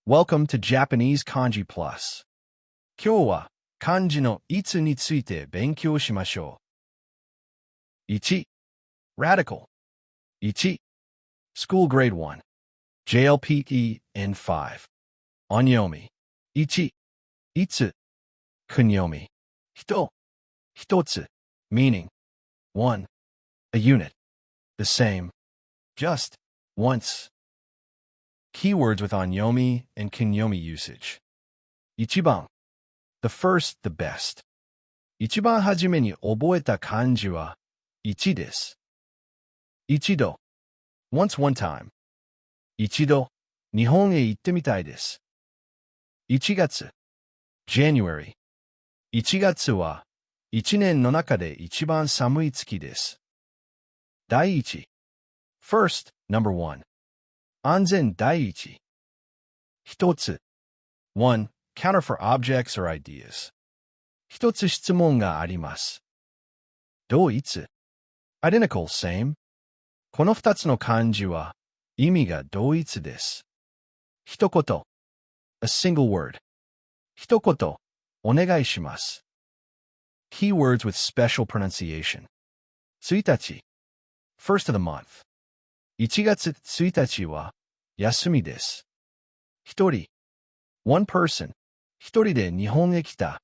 Welcome to Japanese Kanji Plus. 今日は漢字のいつについて勉強しましょう。1. Radical. 1. School Grade 1. JLPT N5. Onyomi. 1. いつ Kunyomi. 人 一つ meaning 1. A unit. The same. Just. Once. Keywords with onyomi and kunyomi usage. 1番 the first, the best. 一番初めに覚えた漢字は1です。一度 once one time. 一度日本へ行ってみたいです。1月 January. 1月は1年の中で一番寒い月です。第一 first, number one. 安全第一。一つ one, counter for objects or ideas. 一つ質問があります。同一 identical, same. この二つの漢字は意味が同一です。一言 a single word. 一言お願いします。Keywords with special pronunciation. 1日 first of the month. 1月1日は休みです。一人 one person. 一人で日本へ来た